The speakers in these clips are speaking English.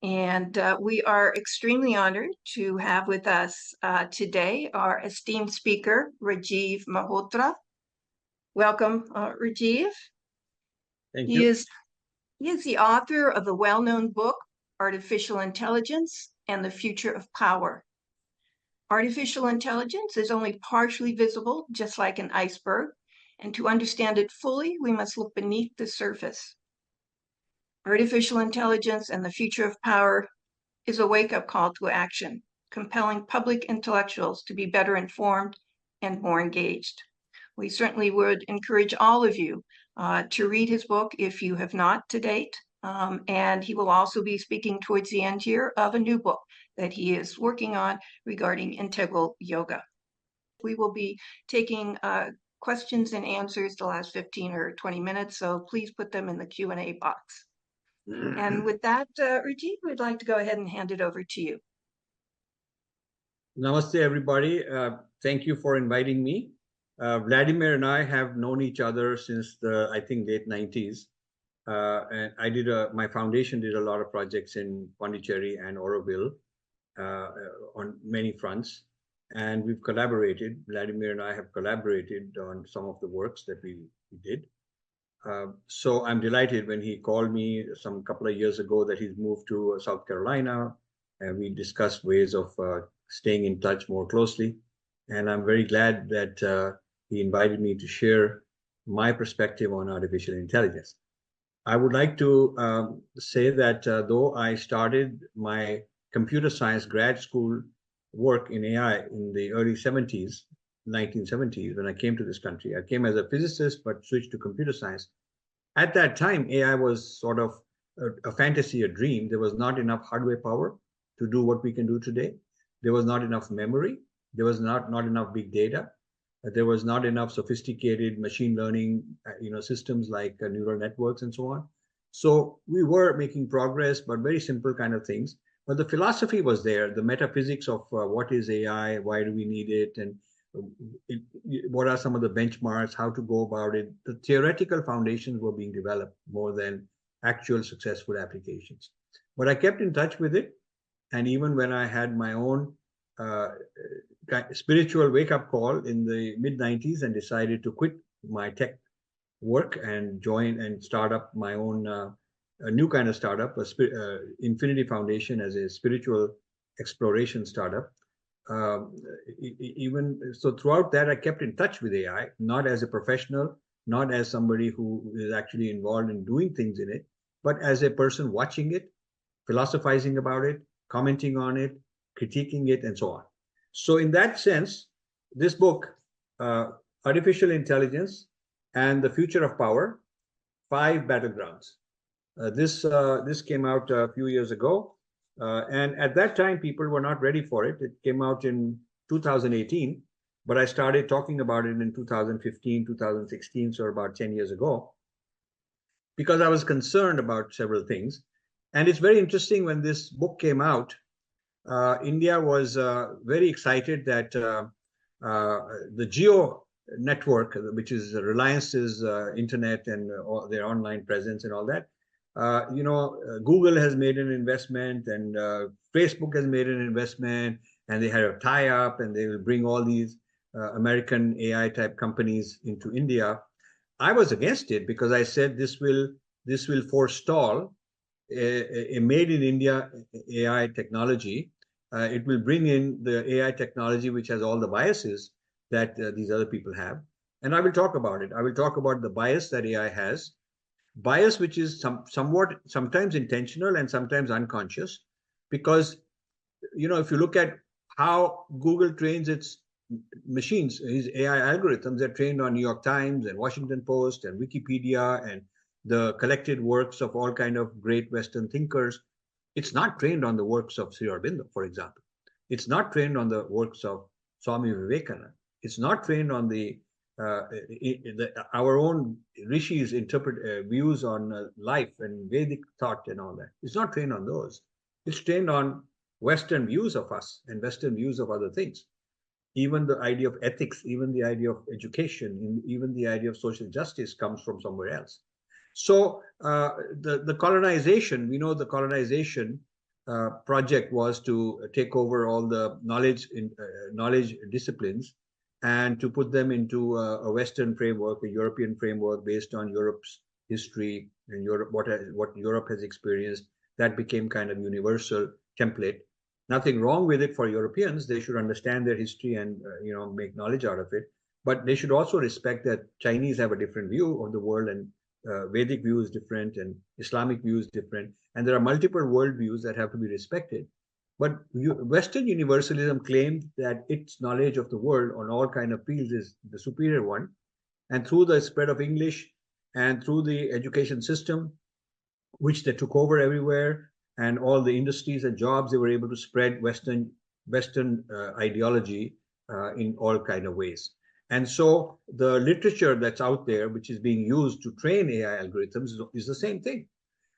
And we are extremely honored to have with us today our esteemed speaker, Rajiv Malhotra. Welcome, Rajiv. Thank you. He is the author of the well-known book, Artificial Intelligence and the Future of Power. Artificial intelligence is only partially visible, just like an iceberg, and to understand it fully, we must look beneath the surface. Artificial intelligence and the future of power is a wake-up call to action, compelling public intellectuals to be better informed and more engaged. We certainly would encourage all of you to read his book if you have not to date. And he will also be speaking towards the end here of a new book that he is working on regarding integral yoga. We will be taking questions and answers the last 15 or 20 minutes, so please put them in the Q&A box. And with that, Rajiv, we'd like to go ahead and hand it over to you. Namaste, everybody. Thank you for inviting me. Vladimir and I have known each other since the, I think, late 90s. And I did my foundation did a lot of projects in Pondicherry and Aurobindo on many fronts. And we've collaborated. Vladimir and I have collaborated on some of the works that we did. So I'm delighted when he called me some couple of years ago that he's moved to South Carolina, and we discussed ways of staying in touch more closely. And I'm very glad that he invited me to share my perspective on artificial intelligence. I would like to say that though I started my computer science grad school work in AI in the early 70s, 1970s, when I came to this country. I came as a physicist, but switched to computer science. At that time, AI was sort of a fantasy, a dream. There was not enough hardware power to do what we can do today. There was not enough memory. There was not enough big data. There was not enough sophisticated machine learning, systems like neural networks and so on. So we were making progress, but very simple kind of things. But the philosophy was there, the metaphysics of what is AI, why do we need it, and what are some of the benchmarks, how to go about it. The theoretical foundations were being developed more than actual successful applications. But I kept in touch with it. And even when I had my own spiritual wake-up call in the mid-90s and decided to quit my tech work and join and start up my own a new kind of startup, Infinity Foundation, as a spiritual exploration startup. Even so, throughout that, I kept in touch with AI, not as a professional, not as somebody who is actually involved in doing things in it, but as a person watching it, philosophizing about it, commenting on it, critiquing it, and so on. So in that sense, this book, Artificial Intelligence and the Future of Power, 5 Battlegrounds. This came out a few years ago. And at that time, people were not ready for it. It came out in 2018, but I started talking about it in 2015, 2016, so about 10 years ago, because I was concerned about several things. And it's very interesting, when this book came out, India was very excited that the Geo network, which is Reliance's internet and their online presence and all that, Google has made an investment, and Facebook has made an investment, and they had a tie-up, and they will bring all these American AI type companies into India. I was against it because I said this will forestall a made in India AI technology. It will bring in the AI technology which has all the biases that these other people have. And I will talk about it. I will talk about the bias that AI has. Bias which is somewhat sometimes intentional and sometimes unconscious, because if you look at how Google trains its machines, his AI algorithms are trained on New York Times and Washington Post and Wikipedia and the collected works of all kind of great Western thinkers. It's not trained on the works of Sri Aurobindo, for example. It's not trained on the works of Swami Vivekananda. It's not trained on our own rishis' views on life and Vedic thought and all that. It's not trained on those. It's trained on Western views of us and Western views of other things. Even the idea of ethics, even the idea of education, even the idea of social justice comes from somewhere else. So the colonization, we know the colonization project was to take over all the knowledge disciplines and to put them into a Western framework, a European framework based on Europe's history and what Europe has experienced. That became kind of universal template. Nothing wrong with it for Europeans. They should understand their history and make knowledge out of it. But they should also respect that Chinese have a different view of the world, and Vedic view is different, and Islamic view is different, and there are multiple worldviews that have to be respected. But Western universalism claimed that its knowledge of the world on all kind of fields is the superior one, and through the spread of English and through the education system, which they took over everywhere, and all the industries and jobs, they were able to spread Western ideology in all kind of ways. And so the literature that's out there, which is being used to train AI algorithms, is the same thing.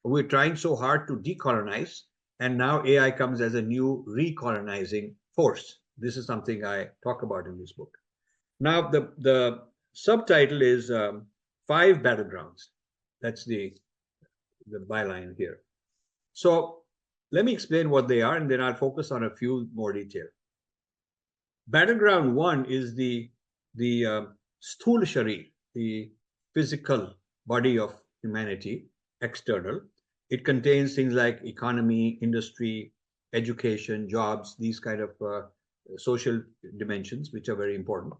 We're trying so hard to decolonize, and now AI comes as a new recolonizing force. This is something I talk about in this book. Now, the subtitle is 5 Battlegrounds. That's the byline here. So let me explain what they are, and then I'll focus on a few more detail. Battleground 1 is the sthul sharir, the physical body of humanity, external. It contains things like economy, industry, education, jobs, these kind of social dimensions, which are very important.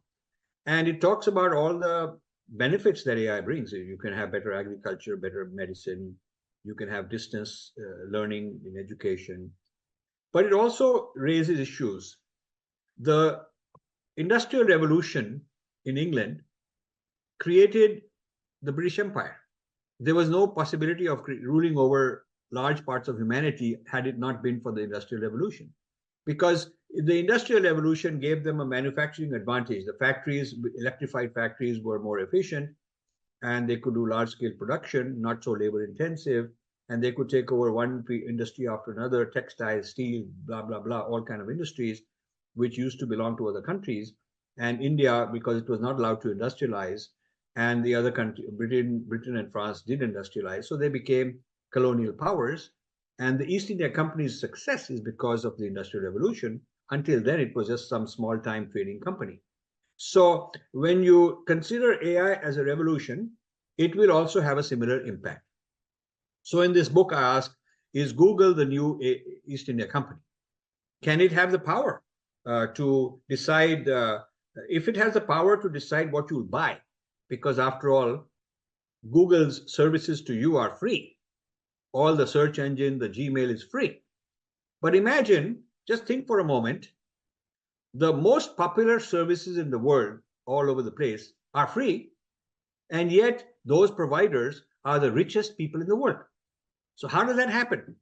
And it talks about all the benefits that AI brings. You can have better agriculture, better medicine, you can have distance learning in education. But it also raises issues. The Industrial Revolution in England created the British Empire. There was no possibility of ruling over large parts of humanity had it not been for the Industrial Revolution. Because the Industrial Revolution gave them a manufacturing advantage. The factories, electrified factories, were more efficient, and they could do large-scale production, not so labor-intensive, and they could take over one industry after another, textile, steel, blah, blah, blah, all kind of industries, which used to belong to other countries. And India, because it was not allowed to industrialize, and the other country, Britain and France did industrialize, so they became colonial powers. And the East India Company's success is because of the Industrial Revolution. Until then, it was just some small-time trading company. So when you consider AI as a revolution, it will also have a similar impact. So in this book, I ask, is Google the new East India Company? Can it have the power to decide, if it has the power to decide what you'll buy? Because after all, Google's services to you are free. All the search engine, the Gmail is free. But imagine, just think for a moment, the most popular services in the world, all over the place, are free, and yet those providers are the richest people in the world. So how does that happen?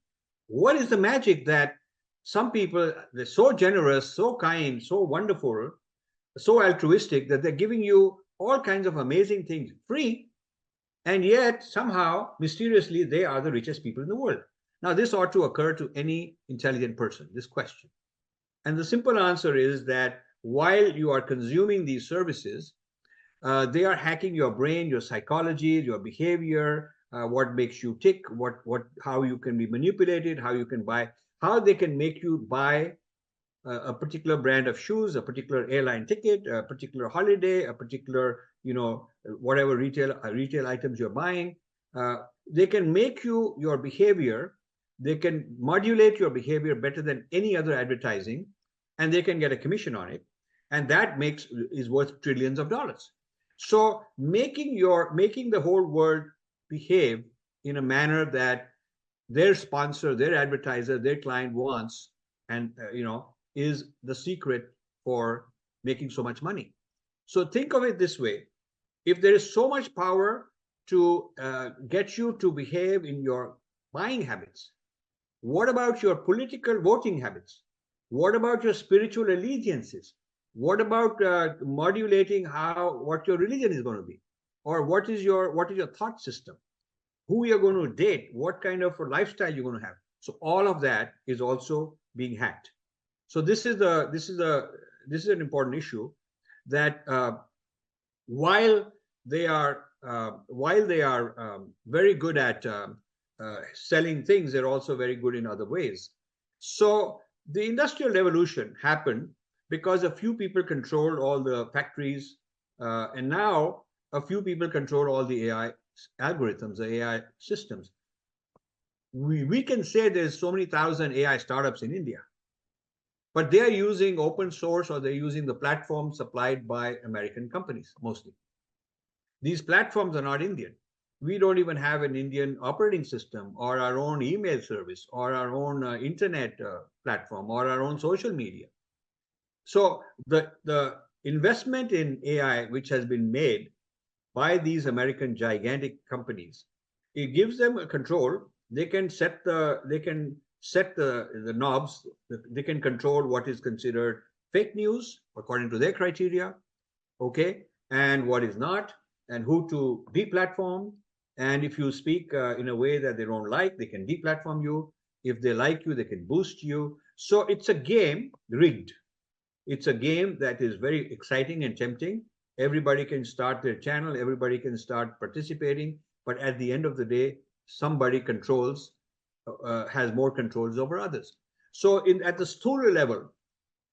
What is the magic that some people, they're so generous, so kind, so wonderful, so altruistic that they're giving you all kinds of amazing things free, and yet somehow, mysteriously, they are the richest people in the world? Now, this ought to occur to any intelligent person, this question. And the simple answer is that while you are consuming these services, they are hacking your brain, your psychology, your behavior, what makes you tick, how you can be manipulated, how you can buy, how they can make you buy a particular brand of shoes, a particular airline ticket, a particular holiday, a particular, whatever retail items you're buying. They can make your behavior, they can modulate your behavior better than any other advertising, and they can get a commission on it. And that is worth trillions of dollars. So making the whole world behave in a manner that their sponsor, their advertiser, their client wants, and is the secret for making so much money. So think of it this way: if there is so much power to get you to behave in your buying habits, what about your political voting habits? What about your spiritual allegiances? What about modulating what your religion is going to be, or what is your thought system? Who you're going to date? What kind of a lifestyle you're going to have? So all of that is also being hacked. So this is an important issue, that while they are very good at selling things, they're also very good in other ways. So the industrial revolution happened because a few people controlled all the factories, and now a few people control all the AI algorithms, the AI systems. We can say there's so many thousand AI startups in India, but they are using open source or they're using the platforms supplied by American companies mostly. These platforms are not Indian. We don't even have an Indian operating system or our own email service or our own internet platform or our own social media. So the investment in AI, which has been made by these American gigantic companies, it gives them a control. They can set the knobs. They can control what is considered fake news according to their criteria, okay, and what is not, and who to deplatform. And if you speak in a way that they don't like, they can deplatform you. If they like you, they can boost you. So it's a game rigged. It's a game that is very exciting and tempting. Everybody can start their channel, everybody can start participating, but at the end of the day, somebody has more controls over others. So at the story level,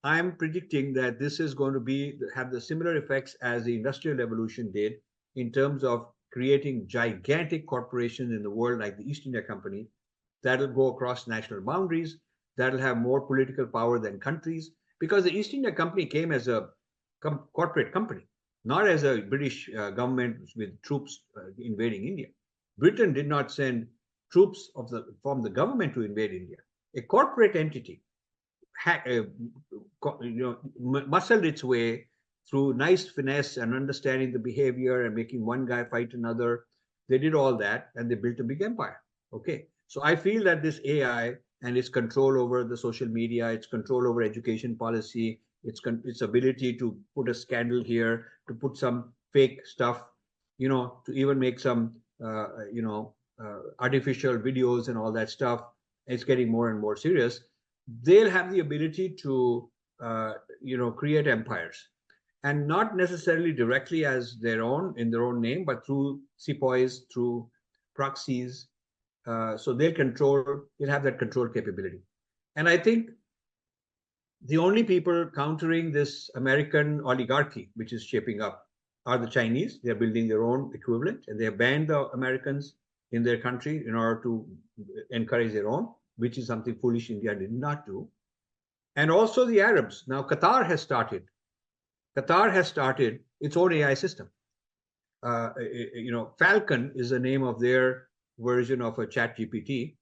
I'm predicting that this is going to have the similar effects as the Industrial Revolution did in terms of creating gigantic corporations in the world like the East India Company that'll go across national boundaries, that'll have more political power than countries, because the East India Company came as a corporate company, not as a British government with troops invading India. Britain did not send troops from the government to invade India. A corporate entity muscled its way through nice finesse and understanding the behavior and making one guy fight another. They did all that and they built a big empire. Okay. So I feel that this AI and its control over the social media, its control over education policy, its ability to put a scandal here, to put some fake stuff, to even make some, artificial videos and all that stuff. It's getting more and more serious. They'll have the ability to, create empires, and not necessarily directly as in their own name, but through sepoys, through proxies. So they'll have that control capability. And I think the only people countering this American oligarchy, which is shaping up, are the Chinese. They're building their own equivalent, and they have banned the Americans in their country in order to encourage their own, which is something foolish India did not do. And also the Arabs. Now, Qatar has started its own AI system. Falcon is the name of their version of a chat GPT,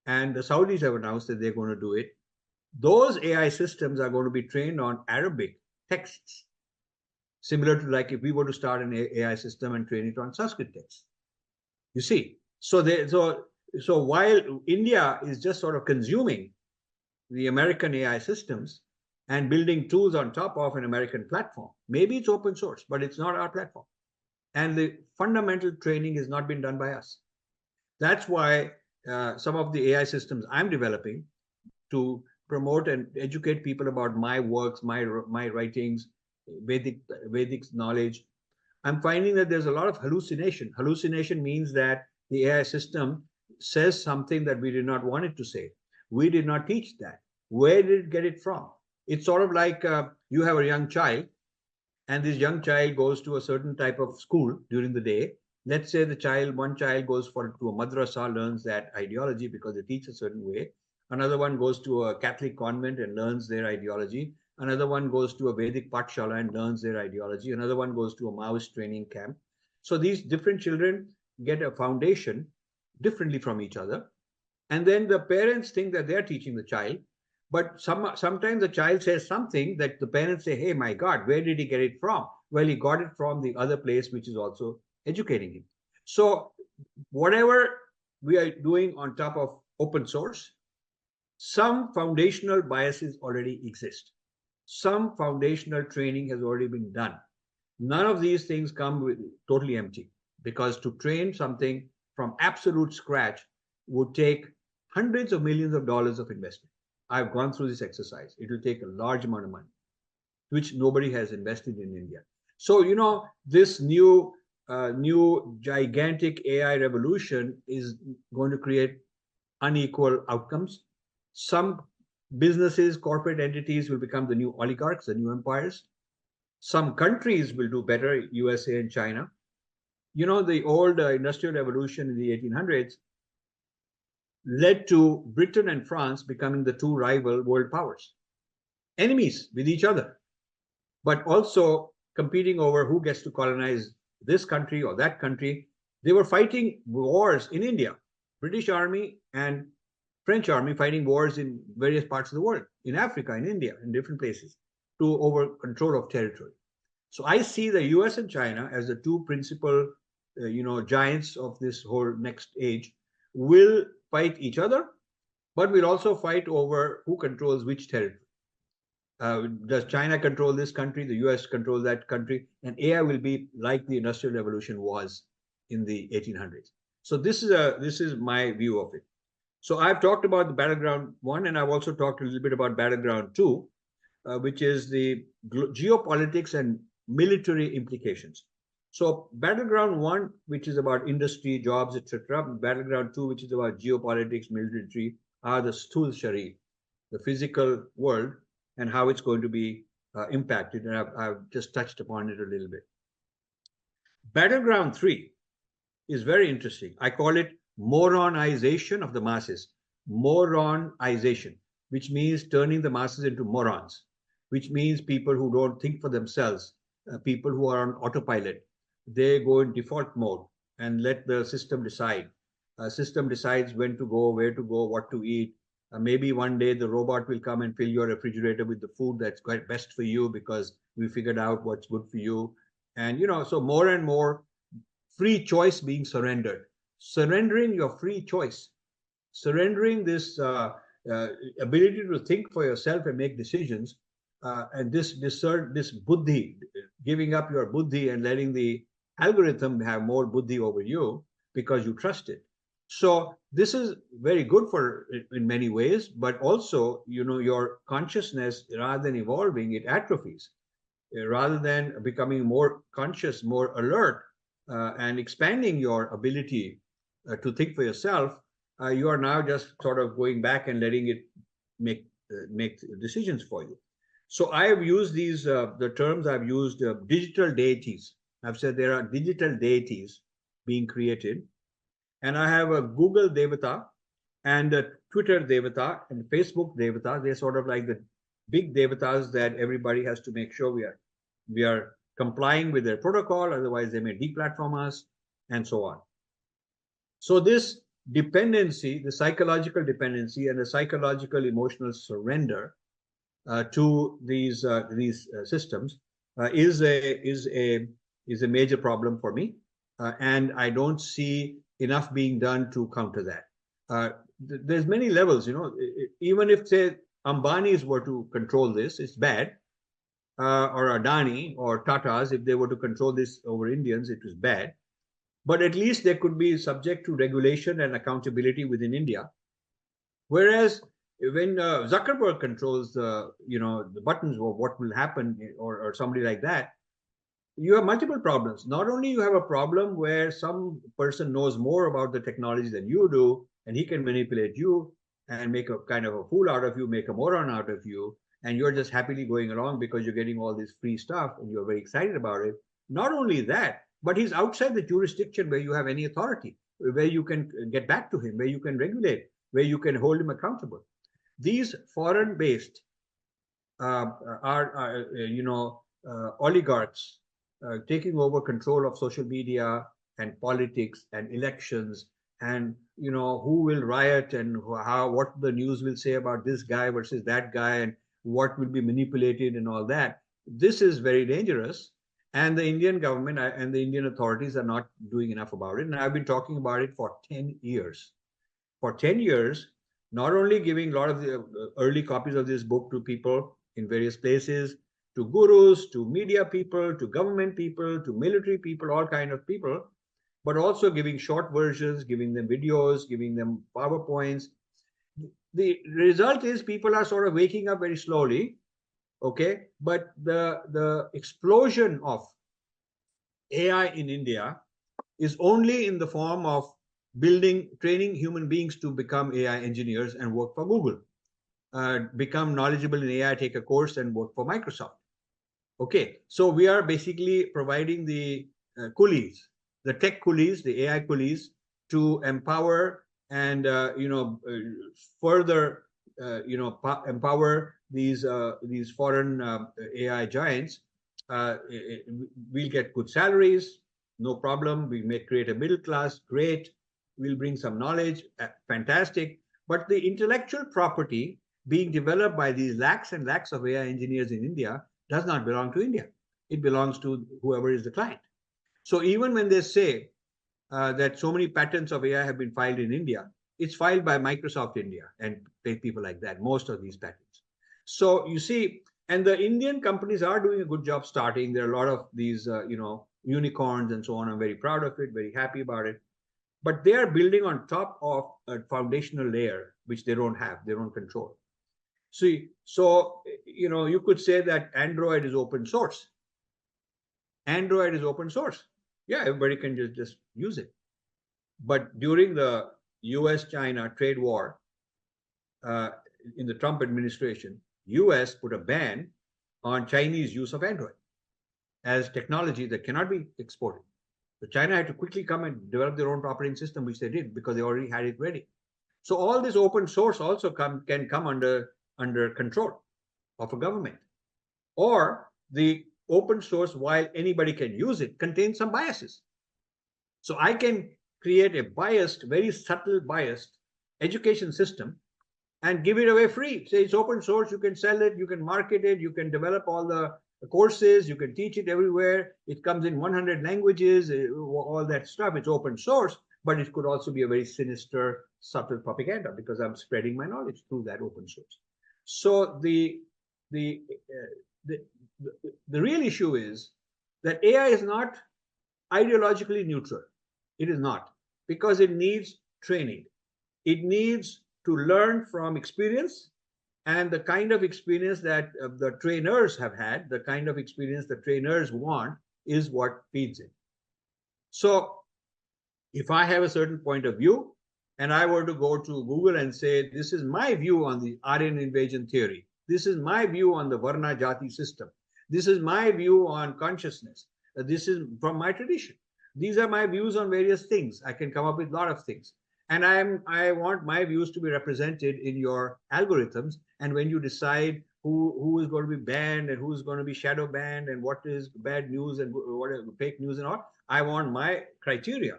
and the Saudis have announced that they're going to do it. Those AI systems are going to be trained on Arabic texts, similar to like if we were to start an AI system and train it on Sanskrit texts. You see, so while India is just sort of consuming the American AI systems and building tools on top of an American platform, maybe it's open source, but it's not our platform. And the fundamental training has not been done by us. That's why some of the AI systems I'm developing to promote and educate people about my works, my writings, Vedic knowledge, I'm finding that there's a lot of hallucination. Hallucination means that the AI system says something that we did not want it to say. We did not teach that. Where did it get it from? It's sort of like you have a young child, and this young child goes to a certain type of school during the day. Let's say one child goes to a madrasa, learns that ideology because they teach a certain way. Another one goes to a Catholic convent and learns their ideology. Another one goes to a Vedic Pathshala and learns their ideology. Another one goes to a Maoist training camp. So these different children get a foundation differently from each other. And then the parents think that they're teaching the child. But sometimes the child says something that the parents say, hey, my God, where did he get it from? Well, he got it from the other place, which is also educating him. So whatever we are doing on top of open source, some foundational biases already exist. Some foundational training has already been done. None of these things come with totally empty, because to train something from absolute scratch would take hundreds of millions of dollars of investment. I've gone through this exercise. It will take a large amount of money, which nobody has invested in India. So, this new gigantic AI revolution is going to create unequal outcomes. Some Businesses, corporate entities will become the new oligarchs, the new empires. Some countries will do better, USA and China. You know, the old industrial revolution in the 1800s led to Britain and France becoming the two rival world powers, enemies with each other, but also competing over who gets to colonize this country or that country. They were fighting wars in India, British Army and French Army fighting wars in various parts of the world, in Africa, in India, in different places, to over control of territory. So I see the US and China as the two principal, giants of this whole next age will fight each other, but will also fight over who controls which territory. Does China control this country? The US control that country? And AI will be like the Industrial Revolution was in the 1800s. So this is my view of it. So I've talked about the battleground one, and I've also talked a little bit about battleground two, which is the geopolitics and military implications. So battleground one, which is about industry, jobs, etc. Battleground two, which is about geopolitics, military, are the sthul sharir, the physical world, and how it's going to be impacted. And I've just touched upon it a little bit. Battleground three is very interesting. I call it moronization of the masses. Moronization, which means turning the masses into morons, which means people who don't think for themselves, people who are on autopilot. They go in default mode and let the system decide. System decides when to go, where to go, what to eat. Maybe one day the robot will come and fill your refrigerator with the food that's quite best for you because we figured out what's good for you. And, so more and more free choice being surrendered, surrendering your free choice, surrendering this ability to think for yourself and make decisions, and this buddhi, giving up your buddhi and letting the algorithm have more buddhi over you because you trust it. So this is very good for in many ways, but also, your consciousness, rather than evolving, it atrophies. Rather than becoming more conscious, more alert, and expanding your ability to think for yourself, you are now just sort of going back and letting it make decisions for you. So I have used these the terms I've used, digital deities. I've said there are digital deities being created, and I have a Google Devata and a Twitter Devata and Facebook Devata. They're sort of like the big devatas that everybody has to make sure we are complying with their protocol, otherwise they may deplatform us, and so on. So this dependency, the psychological dependency and the psychological emotional surrender to these systems is a major problem for me, and I don't see enough being done to counter that. There's many levels, even if, say, Ambanis were to control this, it's bad. Or Adani or Tatas, if they were to control this over Indians, it was bad. But at least they could be subject to regulation and accountability within India. Whereas when Zuckerberg controls the buttons of what will happen, or somebody like that, you have multiple problems. Not only you have a problem where some person knows more about the technology than you do, and he can manipulate you and make a kind of a fool out of you, make a moron out of you, and you're just happily going along because you're getting all this free stuff and you're very excited about it. Not only that, but he's outside the jurisdiction where you have any authority, where you can get back to him, where you can regulate, where you can hold him accountable. These foreign-based oligarchs taking over control of social media and politics and elections, and who will riot and what the news will say about this guy versus that guy, and what will be manipulated and all that. This is very dangerous, and the Indian government and the Indian authorities are not doing enough about it. And I've been talking about it for 10 years. For 10 years, not only giving a lot of the early copies of this book to people in various places, to gurus, to media people, to government people, to military people, all kind of people, but also giving short versions, giving them videos, giving them PowerPoints. The result is people are sort of waking up very slowly, okay? But the explosion of AI in India is only in the form of training human beings to become AI engineers and work for Google. become knowledgeable in AI, take a course and work for Microsoft. Okay, so we are basically providing the coolies, the tech coolies, the AI coolies, to empower and further empower these foreign AI giants. We'll get good salaries, no problem. We may create a middle class, great. We'll bring some knowledge, fantastic. But the intellectual property being developed by these lakhs and lakhs of AI engineers in India does not belong to India. It belongs to whoever is the client. So even when they say that so many patents of AI have been filed in India, it's filed by Microsoft India and people like that, most of these patents. So you see, and the Indian companies are doing a good job starting. There are a lot of these, unicorns and so on. I'm very proud of it, very happy about it. But they are building on top of a foundational layer, which they don't have, they don't control. See, so, you could say that Android is open source. Android is open source. Yeah, everybody can just use it. But during the US-China trade war, in the Trump administration, US put a ban on Chinese use of Android as technology that cannot be exported. So China had to quickly come and develop their own operating system, which they did because they already had it ready. So all this open source also can come under control of a government. Or the open source, while anybody can use it, contains some biases. So I can create a biased, very subtle biased education system and give it away free. Say it's open source, you can sell it, you can market it, you can develop all the courses, you can teach it everywhere. It comes in 100 languages, all that stuff. It's open source, but it could also be a very sinister, subtle propaganda because I'm spreading my knowledge through that open source. So the real issue is that AI is not ideologically neutral. It is not, because it needs training. It needs to learn from experience, and the kind of experience that the trainers have had, the kind of experience the trainers want, is what feeds it. So if I have a certain point of view and I were to go to Google and say, this is my view on the Aryan invasion theory, this is my view on the Varna Jati system, this is my view on consciousness, this is from my tradition, these are my views on various things, I can come up with a lot of things. And I want my views to be represented in your algorithms. And when you decide who is going to be banned and who is going to be shadow banned and what is bad news and what is fake news and all, I want my criteria.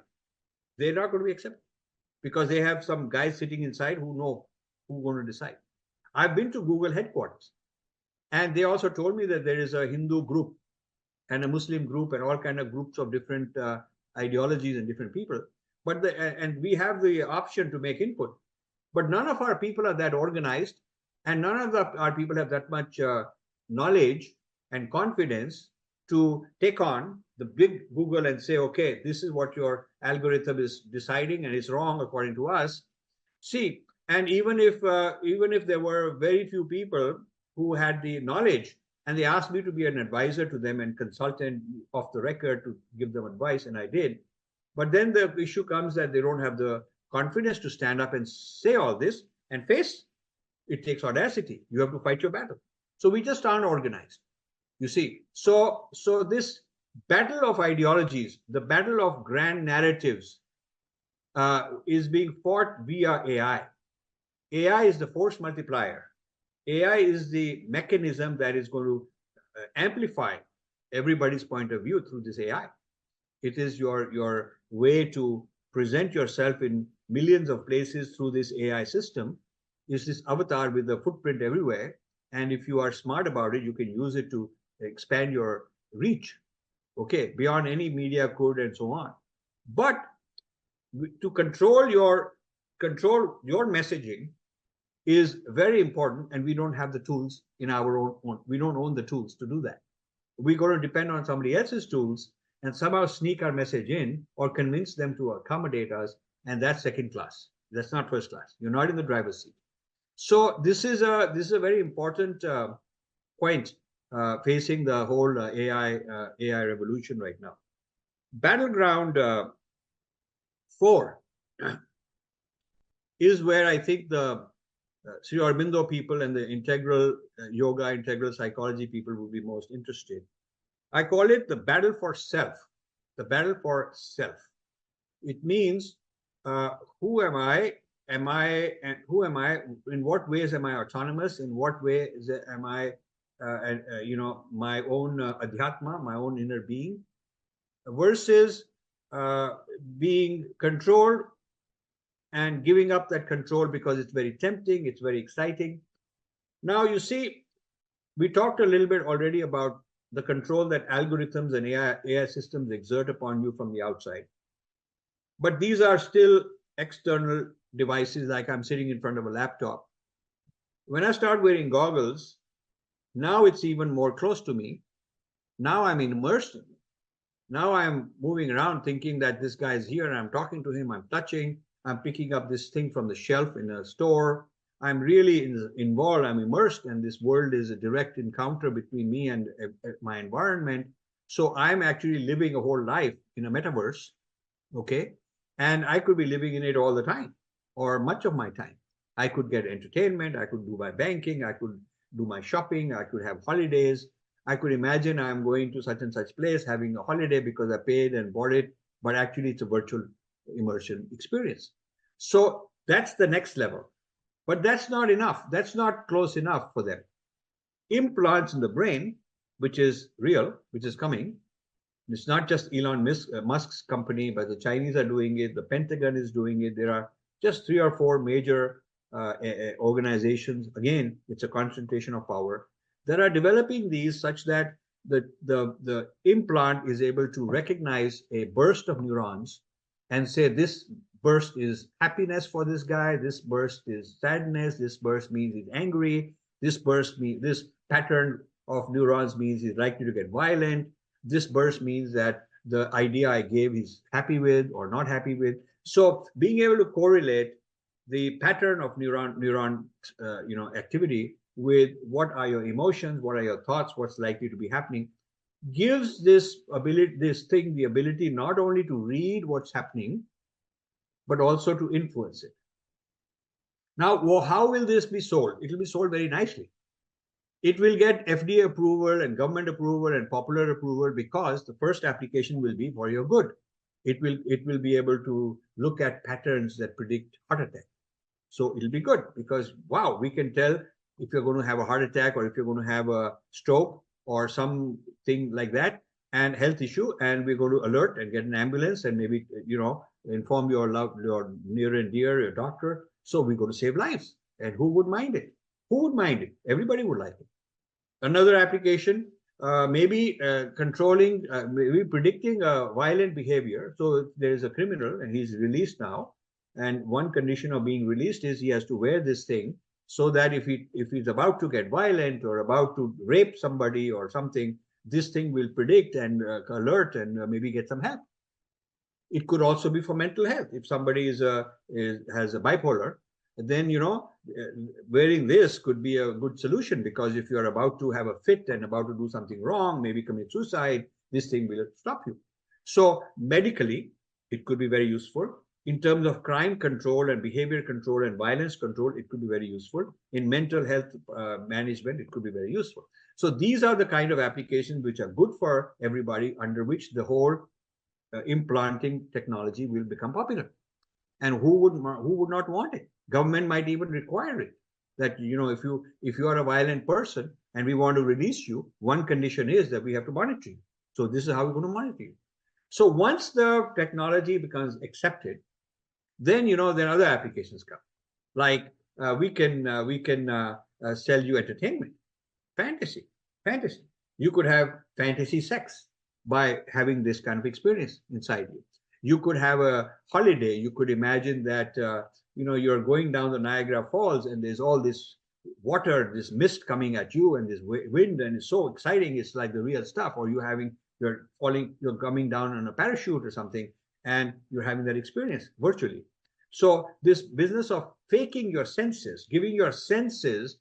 They're not going to be accepted because they have some guys sitting inside who know who's going to decide. I've been to Google headquarters, and they also told me that there is a Hindu group and a Muslim group and all kind of groups of different ideologies and different people. But and we have the option to make input, but none of our people are that organized, and none of our people have that much knowledge and confidence to take on the big Google and say, okay, this is what your algorithm is deciding, and it's wrong according to us. See, and even if there were very few people who had the knowledge, and they asked me to be an advisor to them and consultant off the record to give them advice, and I did. But then the issue comes that they don't have the confidence to stand up and say all this and face. It takes audacity. You have to fight your battle. So we just aren't organized. You see, so this battle of ideologies, the battle of grand narratives, is being fought via AI. AI is the force multiplier. AI is the mechanism that is going to amplify everybody's point of view through this AI. It is your way to present yourself in millions of places through this AI system. Is this avatar with the footprint everywhere. And if you are smart about it, you can use it to expand your reach, okay, beyond any media could and so on. But to control your messaging is very important, and we don't have the tools in our own. We don't own the tools to do that. We're going to depend on somebody else's tools and somehow sneak our message in or convince them to accommodate us, and that's second class. That's not first class. You're not in the driver's seat. So this is a very important point facing the whole AI revolution right now. Battleground 4 is where I think the Sri Aurobindo people and the integral yoga, integral psychology people would be most interested. I call it the battle for self. The battle for self. It means who am I? And who am I? In what ways am I autonomous? In what ways am I, my own adhyatma, my own inner being, versus being controlled and giving up that control because it's very tempting, it's very exciting. Now, you see, we talked a little bit already about the control that algorithms and AI systems exert upon you from the outside. But these are still external devices, like I'm sitting in front of a laptop. When I start wearing goggles, now it's even more close to me. Now I'm immersed in it. Now I'm moving around thinking that this guy is here and I'm talking to him, I'm touching, I'm picking up this thing from the shelf in a store. I'm really involved, I'm immersed, and this world is a direct encounter between me and my environment. So I'm actually living a whole life in a metaverse, okay? And I could be living in it all the time or much of my time. I could get entertainment, I could do my banking, I could do my shopping, I could have holidays. I could imagine I'm going to such and such place having a holiday because I paid and bought it, but actually it's a virtual immersion experience. So that's the next level. But that's not enough. That's not close enough for them. Implants in the brain, which is real, which is coming. It's not just Elon Musk's company, but the Chinese are doing it. The Pentagon is doing it. There are just 3 or 4 major organizations. Again, it's a concentration of power that are developing these such that the implant is able to recognize a burst of neurons and say this burst is happiness for this guy, this burst is sadness, this burst means he's angry, this pattern of neurons means he's likely to get violent, this burst means that the idea I gave he's happy with or not happy with. So being able to correlate the pattern of neuron activity with what are your emotions, what are your thoughts, what's likely to be happening, gives this thing the ability not only to read what's happening, but also to influence it. Now, how will this be sold? It will be sold very nicely. It will get FDA approval and government approval and popular approval because the first application will be for your good. It will be able to look at patterns that predict heart attack. So it'll be good because, wow, we can tell if you're going to have a heart attack or if you're going to have a stroke or something like that and health issue, and we're going to alert and get an ambulance and maybe, inform your near and dear, your doctor. So we're going to save lives. And who would mind it? Who would mind it? Everybody would like it. Another application, maybe controlling, maybe predicting violent behavior. So if there is a criminal and he's released now, and one condition of being released is he has to wear this thing so that if he's about to get violent or about to rape somebody or something, this thing will predict and alert and maybe get some help. It could also be for mental health. If somebody has a bipolar, then wearing this could be a good solution, because if you're about to have a fit and about to do something wrong, maybe commit suicide, this thing will stop you. So medically, it could be very useful. In terms of crime control and behavior control and violence control, it could be very useful. In mental health management, it could be very useful. So these are the kind of applications which are good for everybody, under which the whole implanting technology will become popular. And who would not want it? Government might even require it. That if you are a violent person and we want to release you, one condition is that we have to monitor you. So this is how we're going to monitor you. So once the technology becomes accepted, then then other applications come. Like we can sell you entertainment, fantasy. You could have fantasy sex by having this kind of experience inside you. You could have a holiday. You could imagine that you're going down the Niagara Falls and there's all this water, this mist coming at you, and this wind, and it's so exciting. It's like the real stuff. Or you're coming down on a parachute or something, and you're having that experience virtually. So this business of faking your senses, giving your senses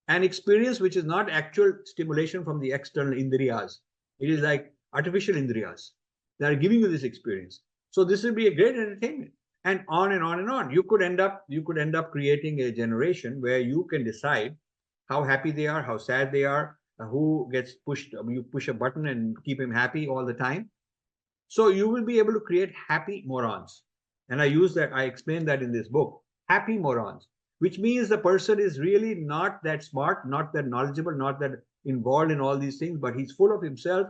an experience which is not actual stimulation from the external indriyas. It is like artificial indriyas that are giving you this experience. So this will be a great entertainment. and on and on and on. You could end up creating a generation where you can decide how happy they are, how sad they are, who gets pushed. You push a button and keep him happy all the time. So you will be able to create happy morons. And I explain that in this book, happy morons, which means the person is really not that smart, not that knowledgeable, not that involved in all these things, but he's full of himself.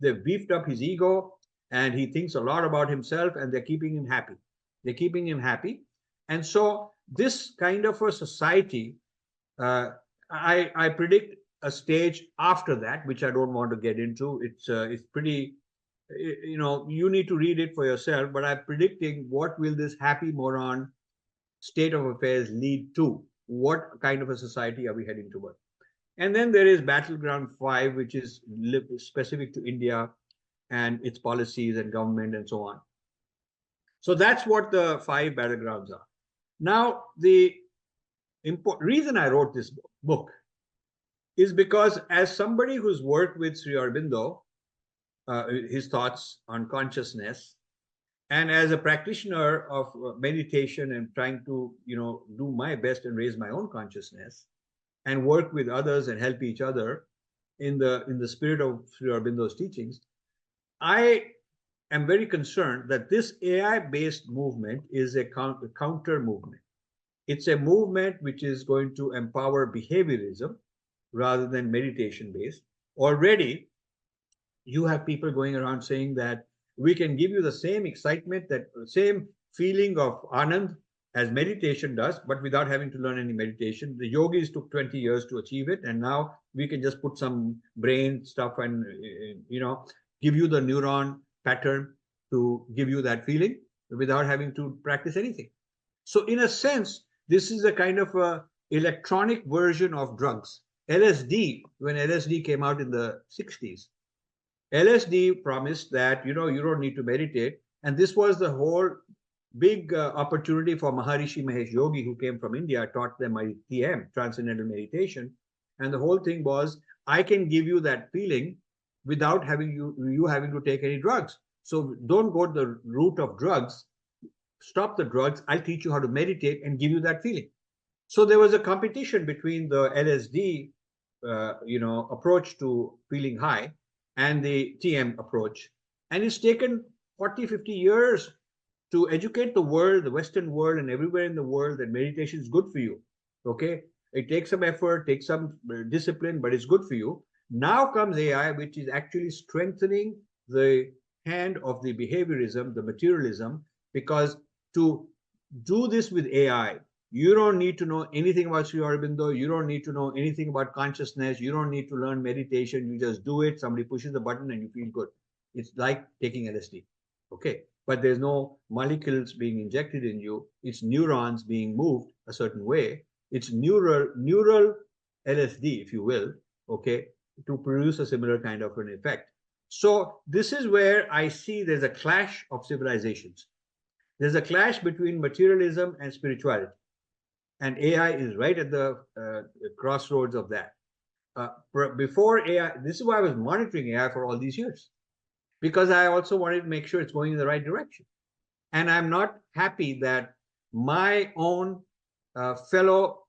They've beefed up his ego and he thinks a lot about himself and they're keeping him happy. They're keeping him happy. And so this kind of a society, I predict a stage after that, which I don't want to get into. It's pretty, you need to read it for yourself, but I'm predicting what will this happy moron state of affairs lead to. What kind of a society are we heading toward? And then there is Battleground 5, which is specific to India and its policies and government and so on. So that's what the 5 battlegrounds are. Now, the reason I wrote this book is because as somebody who's worked with Sri Aurobindo, his thoughts on consciousness, and as a practitioner of meditation and trying to do my best and raise my own consciousness and work with others and help each other in the spirit of Sri Aurobindo's teachings, I am very concerned that this AI-based movement is a counter movement. It's a movement which is going to empower behaviorism rather than meditation-based. Already, you have people going around saying that we can give you the same excitement, that same feeling of anand as meditation does, but without having to learn any meditation. The yogis took 20 years to achieve it, and now we can just put some brain stuff and give you the neuron pattern to give you that feeling without having to practice anything. So in a sense, this is a kind of a electronic version of drugs. LSD, when LSD came out in the 60s, LSD promised that, you don't need to meditate. And this was the whole big opportunity for Maharishi Mahesh Yogi, who came from India, taught them TM, Transcendental Meditation. And the whole thing was, I can give you that feeling without having you having to take any drugs. So don't go to the route of drugs. Stop the drugs. I'll teach you how to meditate and give you that feeling. So there was a competition between the LSD, approach to feeling high and the TM approach. And it's taken 40, 50 years to educate the world, the Western world, and everywhere in the world that meditation is good for you. Okay? It takes some effort, takes some discipline, but it's good for you. Now comes AI, which is actually strengthening the hand of the behaviorism, the materialism, because to do this with AI, you don't need to know anything about Sri Aurobindo. You don't need to know anything about consciousness. You don't need to learn meditation. You just do it. Somebody pushes the button and you feel good. It's like taking LSD. Okay. But there's no molecules being injected in you. It's neurons being moved a certain way. It's neural LSD, if you will, okay, to produce a similar kind of an effect. So this is where I see there's a clash of civilizations. There's a clash between materialism and spirituality. And AI is right at the crossroads of that. Before AI, this is why I was monitoring AI for all these years, because I also wanted to make sure it's going in the right direction. And I'm not happy that my own fellow,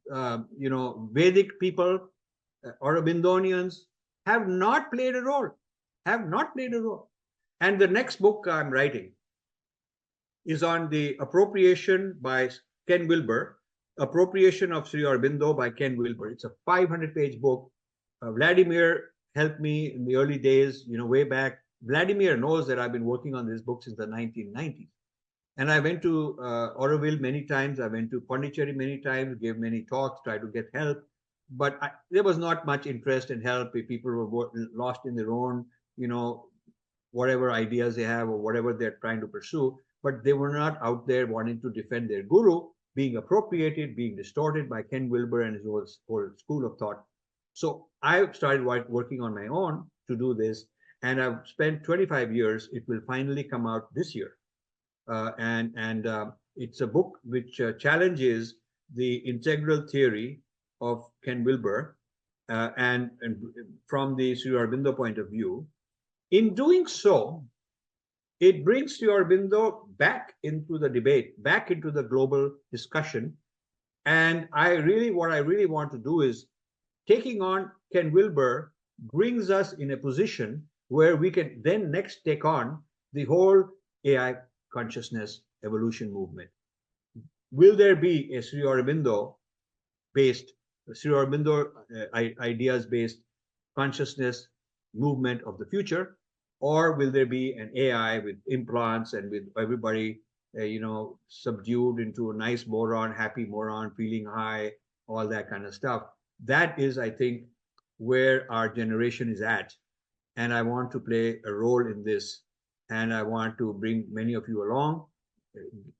Vedic people, Aurobindonians, have not played a role, And the next book I'm writing is on the appropriation by Ken Wilber, Appropriation of Sri Aurobindo by Ken Wilber. It's a 500-page book. Vladimir helped me in the early days, way back. Vladimir knows that I've been working on this book since the 1990s. And I went to Auroville many times. I went to Pondicherry many times, gave many talks, tried to get help. But there was not much interest and help. People were lost in their own, whatever ideas they have or whatever they're trying to pursue. But they were not out there wanting to defend their guru being appropriated, being distorted by Ken Wilber and his whole school of thought. So I started working on my own to do this. And I've spent 25 years. It will finally come out this year. And it's a book which challenges the integral theory of Ken Wilber and from the Sri Aurobindo point of view. In doing so, it brings Aurobindo back into the debate, back into the global discussion. And what I really want to do is taking on Ken Wilber brings us in a position where we can then next take on the whole AI consciousness evolution movement. Will there be a Sri Aurobindo ideas based consciousness movement of the future, or will there be an AI with implants and with everybody subdued into a nice moron, happy moron, feeling high, all that kind of stuff? That is, I think, where our generation is at. And I want to play a role in this. And I want to bring many of you along,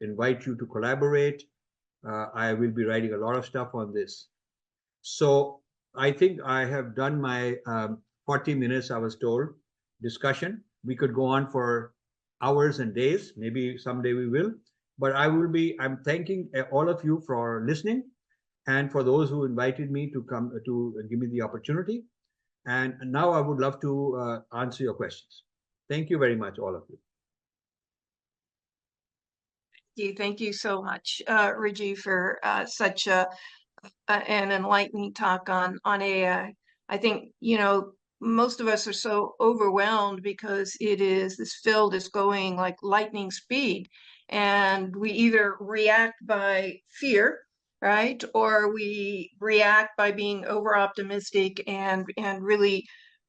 invite you to collaborate. I will be writing a lot of stuff on this. So I think I have done my 40 minutes, I was told, discussion. We could go on for hours and days. Maybe someday we will. But I'm thanking all of you for listening, and for those who invited me to come to give me the opportunity. And now I would love to answer your questions. Thank you very much, all of you. Thank you so much, Rajiv, for such an enlightening talk on AI. I think, most of us are so overwhelmed because this field is going like lightning speed, and we either react by fear, right, or we react by being over optimistic and really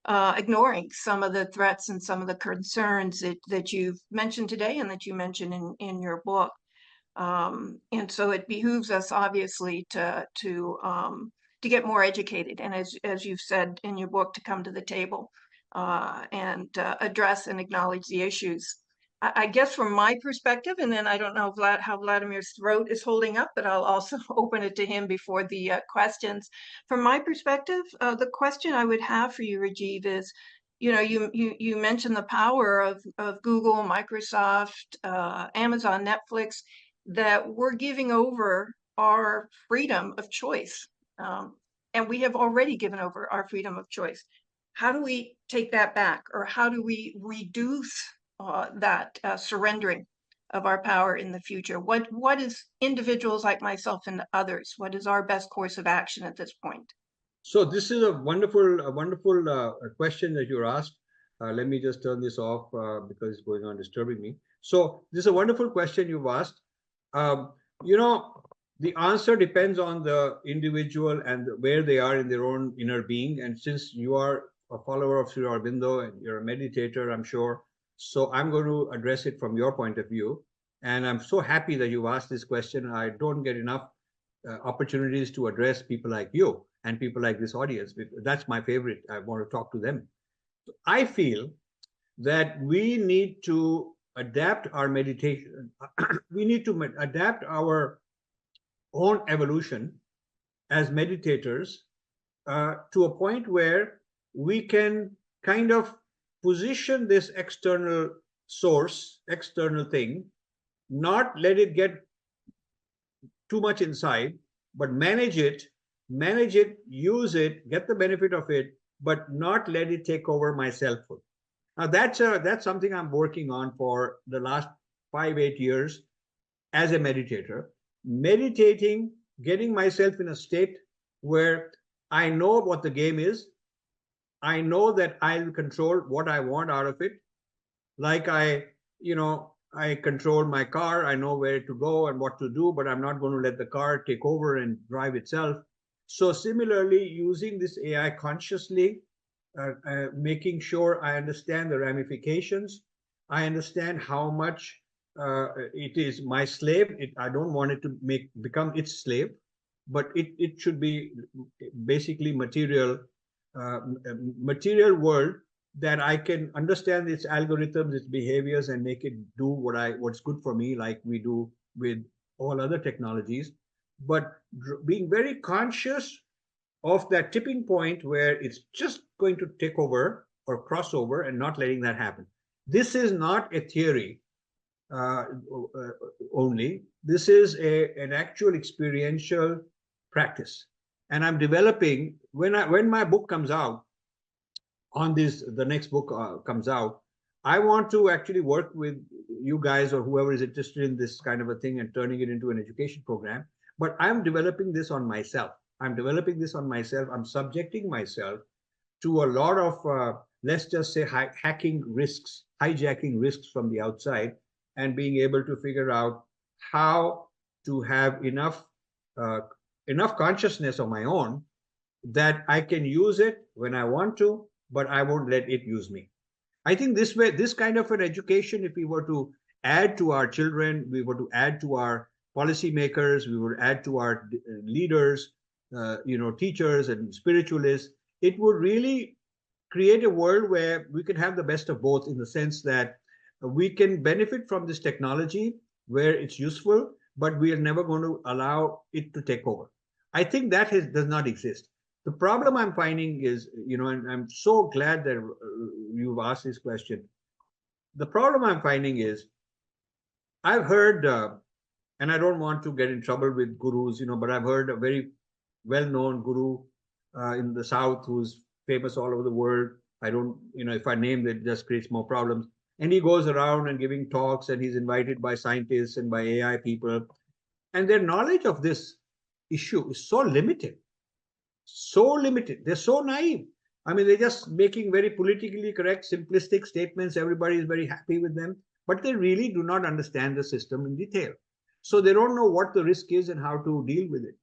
ignoring some of the threats and some of the concerns that you've mentioned today and that you mentioned in your book. And so it behooves us obviously to get more educated, and as you've said in your book, to come to the table and address and acknowledge the issues. I guess from my perspective, and then I don't know how Vladimir's throat is holding up, but I'll also open it to him before the questions. From my perspective, the question I would have for you, Rajiv, is, you mentioned the power of Google, Microsoft, Amazon, Netflix, that we're giving over our freedom of choice. And we have already given over our freedom of choice. How do we take that back? Or how do we reduce that surrendering of our power in the future? What is individuals like myself and others, what is our best course of action at this point? So this is a wonderful question that you're asked. Let me just turn this off because it's going on disturbing me. So this is a wonderful question you've asked. The answer depends on the individual and where they are in their own inner being. And since you are a follower of Sri Aurobindo and you're a meditator, I'm sure, so I'm going to address it from your point of view. And I'm so happy that you've asked this question. I don't get enough opportunities to address people like you and people like this audience. That's my favorite. I want to talk to them. I feel that we need to adapt our meditation. We need to adapt our own evolution as meditators to a point where we can kind of position this external source, external thing, not let it get too much inside, but manage it, use it, get the benefit of it, but not let it take over my selfhood. Now that's something I'm working on for the last 5-8 years as a meditator, meditating, getting myself in a state where I know what the game is. I know that I'll control what I want out of it. Like I control my car. I know where to go and what to do, but I'm not going to let the car take over and drive itself. So similarly, using this AI consciously, making sure I understand the ramifications. I understand how much it is my slave. I don't want it to become its slave, but it should be basically material world that I can understand its algorithms, its behaviors, and make it do what's good for me, like we do with all other technologies. But being very conscious of that tipping point where it's just going to take over or cross over, and not letting that happen. This is not a theory only. This is an actual experiential practice. And I'm developing, when my book comes out, the next book comes out, I want to actually work with you guys or whoever is interested in this kind of a thing and turning it into an education program. But I'm developing this on myself. I'm developing this on myself. I'm subjecting myself to a lot of, let's just say, hacking risks, hijacking risks from the outside, and being able to figure out how to have uh, enough consciousness of my own that I can use it when I want to, but I won't let it use me. I think this way, this kind of an education, if we were to add to our children, we were to add to our policymakers, we would add to our leaders, teachers and spiritualists, it would really create a world where we can have the best of both, in the sense that we can benefit from this technology where it's useful, but we are never going to allow it to take over. I think that does not exist. The problem I'm finding is, and I'm so glad that you've asked this question. The problem I'm finding is, I've heard, and I don't want to get in trouble with gurus, but I've heard a very well-known guru in the South who's famous all over the world. I don't, if I name it, just creates more problems. And he goes around and giving talks, and he's invited by scientists and by AI people. And their knowledge of this issue is so limited. So limited. They're so naive. I mean, they're just making very politically correct, simplistic statements. Everybody is very happy with them, but they really do not understand the system in detail. So they don't know what the risk is and how to deal with it.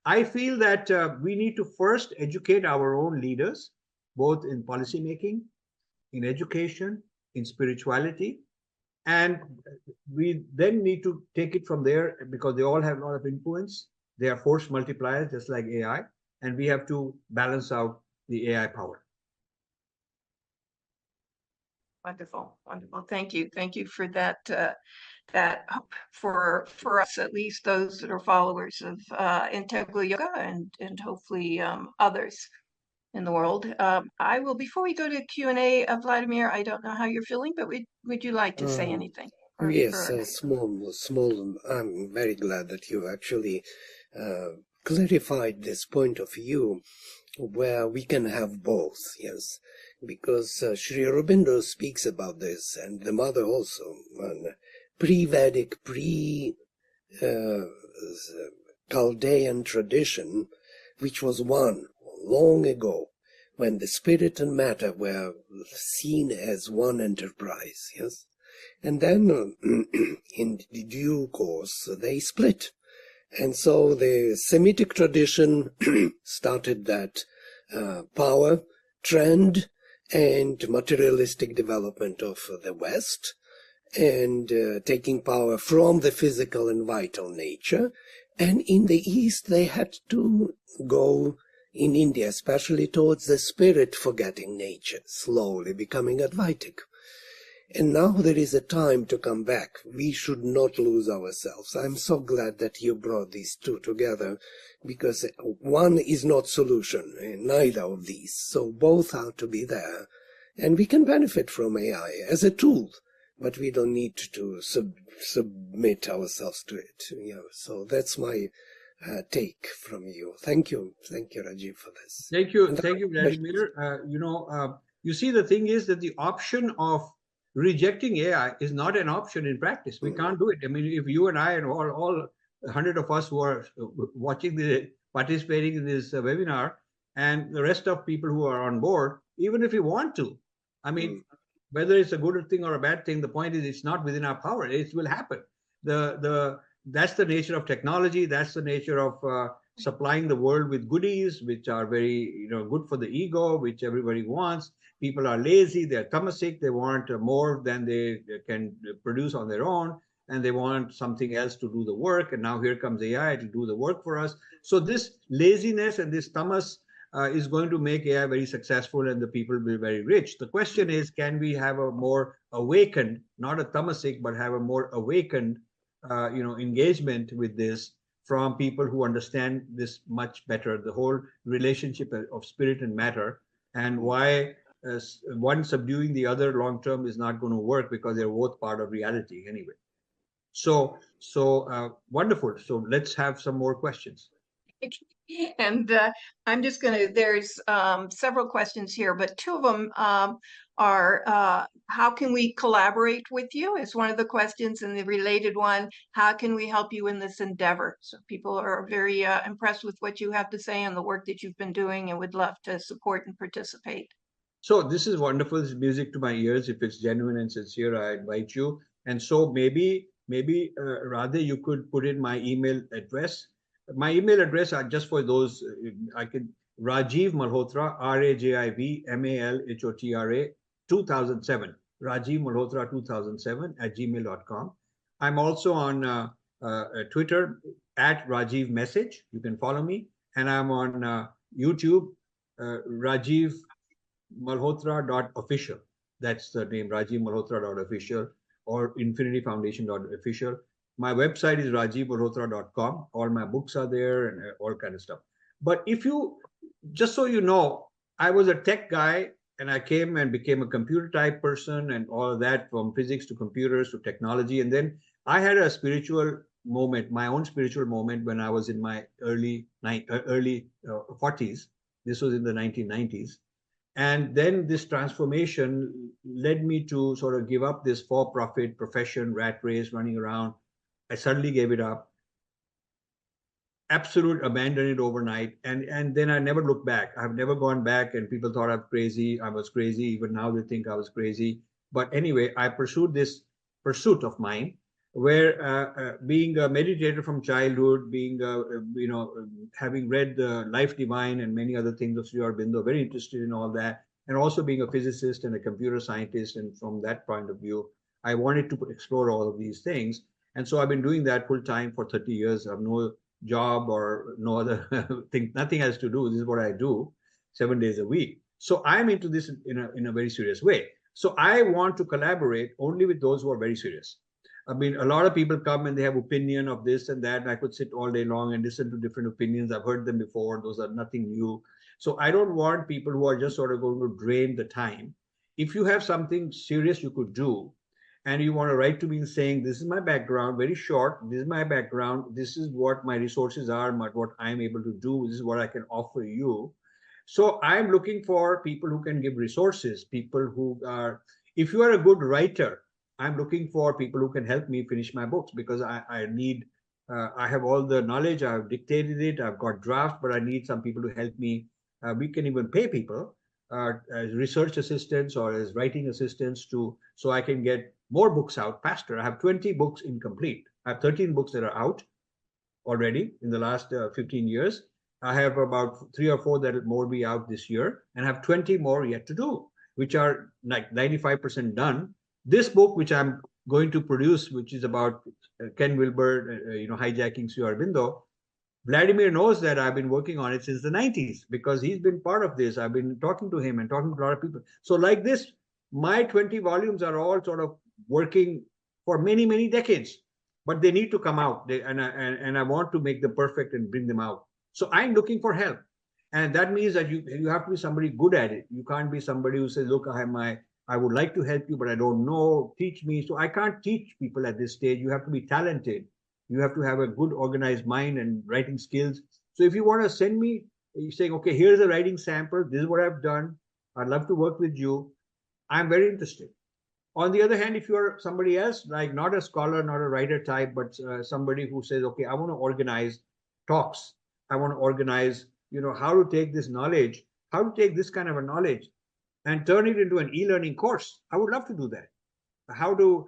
I feel that we need to first educate our own leaders, both in policymaking, in education, in spirituality, and we then need to take it from there, because they all have a lot of influence. They are force multipliers, just like AI, and we have to balance out the AI power. Wonderful, wonderful. Thank you for that. That for us, at least those that are followers of integral yoga, and hopefully others in the world. I will, before we go to Q&A, Vladimir, I don't know how you're feeling, but would you like to say anything? Yes, small. I'm very glad that you actually clarified this point of view, where we can have both, yes, because Sri Aurobindo speaks about this, and the mother also, pre-Vedic, Chaldean tradition, which was one long ago, when the spirit and matter were seen as one enterprise, yes, and then in due course they split. And so the Semitic tradition started that power trend and materialistic development of the West, and taking power from the physical and vital nature. And in the East, they had to go, in India especially, towards the spirit forgetting nature, slowly becoming Advaitic. And now there is a time to come back. We should not lose ourselves. I'm so glad that you brought these two together, because one is not solution, neither of these. So both are to be there. And we can benefit from AI as a tool, but we don't need to submit ourselves to it. So that's my take from you. Thank you, Rajiv, for this. Thank you, Vladimir. You see, the thing is that the option of rejecting AI is not an option in practice. We can't do it. I mean, if you and I and all 100 of us who are participating in this webinar, and the rest of people who are on board, even if we want to, I mean, whether it's a good thing or a bad thing, the point is it's not within our power. It will happen. That's the nature of technology. That's the nature of supplying the world with goodies, which are very, good for the ego, which everybody wants. People are lazy, they're tamasic, they want more than they can produce on their own, and they want something else to do the work. And now here comes AI to do the work for us. So this laziness and this tamas is going to make AI very successful, and the people will be very rich. The question is, can we have a more awakened, not a tamasic, but have a more awakened, engagement with this from people who understand this much better, the whole relationship of spirit and matter, and why one subduing the other long term is not going to work, because they're both part of reality anyway. So wonderful. So let's have some more questions. And I'm just going to, there's several questions here, but two of them are how can we collaborate with you is one of the questions, and the related one, how can we help you in this endeavor? So people are very impressed with what you have to say and the work that you've been doing and would love to support and participate. So this is wonderful. This is music to my ears. If it's genuine and sincere, I invite you. And so maybe rather you could put in my email address. My email address are just for those. I can Rajiv Malhotra, RAJIV MALHOTRA 2007. Rajiv Malhotra 2007 at gmail.com. I'm also on Twitter at Rajiv Message. You can follow me, and I'm on YouTube, Rajiv Malhotra.official. That's the name, Rajiv Malhotra.official or infinityfoundation.official. My website is rajivmalhotra.com. All my books are there and all kind of stuff. But if you, just so you know, I was a tech guy and I came and became a computer type person and all of that, from physics to computers to technology. And then I had a spiritual moment, my own spiritual moment, when I was in my early 40s. This was in the 1990s. And then this transformation led me to sort of give up this for-profit profession, rat race, running around. I suddenly gave it up, absolute abandoned it overnight. And then I never looked back. I've never gone back, and people thought I'm crazy. I was crazy. Even now they think I was crazy. But anyway, I pursued this pursuit of mine, where being a meditator from childhood, being, having read Life Divine and many other things of Sri Aurobindo, very interested in all that, and also being a physicist and a computer scientist. And from that point of view, I wanted to explore all of these things. And so I've been doing that full time for 30 years. I have no job or no other thing, nothing has to do. This is what I do 7 days a week. So I'm into this in a very serious way. So I want to collaborate only with those who are very serious. I mean, a lot of people come and they have opinion of this and that, and I could sit all day long and listen to different opinions. I've heard them before. Those are nothing new. So I don't want people who are just sort of going to drain the time. If you have something serious you could do, and you want to write to me and saying, this is my background, very short, this is my background, this is what my resources are, what I'm able to do, this is what I can offer you. So I'm looking for people who can give resources, people who are, if you are a good writer, I'm looking for people who can help me finish my books, because I need, I have all the knowledge, I've dictated it, I've got drafts, but I need some people to help me. We can even pay people as research assistants or as writing assistants so I can get more books out faster. I have 20 books incomplete. I have 13 books that are out already in the last 15 years. I have about 3 or 4 that will more be out this year, and I have 20 more yet to do, which are like 95% done. This book, which I'm going to produce, which is about Ken Wilber, hijacking Sri Aurobindo, Vladimir knows that I've been working on it since the 90s because he's been part of this. I've been talking to him and talking to a lot of people. So like this, my 20 volumes are all sort of working for many, many decades, but they need to come out. And I want to make them perfect and bring them out. So I'm looking for help. And that means that you have to be somebody good at it. You can't be somebody who says, look, I would like to help you, but I don't know, teach me. So I can't teach people at this stage. You have to be talented. You have to have a good organized mind and writing skills. So if you want to send me, you're saying, okay, here's a writing sample. This is what I've done. I'd love to work with you. I'm very interested. On the other hand, if you're somebody else, like not a scholar, not a writer type, but somebody who says, okay, I want to organize talks. I want to organize, how to take this knowledge, how to take this kind of a knowledge and turn it into an e-learning course. I would love to do that. How to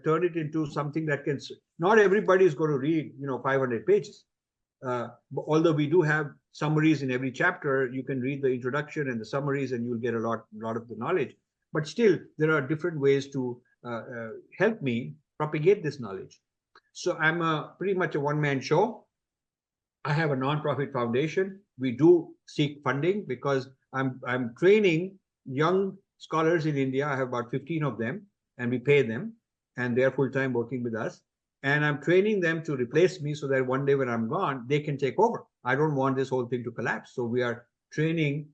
turn it into something that can, not everybody is going to read 500 pages, although we do have summaries in every chapter. You can read the introduction and the summaries and you'll get a lot of the knowledge, but still there are different ways to help me propagate this knowledge. So I'm pretty much a one-man show. I have a non-profit foundation. We do seek funding because I'm training young scholars in India. I have about 15 of them, and we pay them, and they're full-time working with us. And I'm training them to replace me so that one day when I'm gone, they can take over. I don't want this whole thing to collapse. So we are training,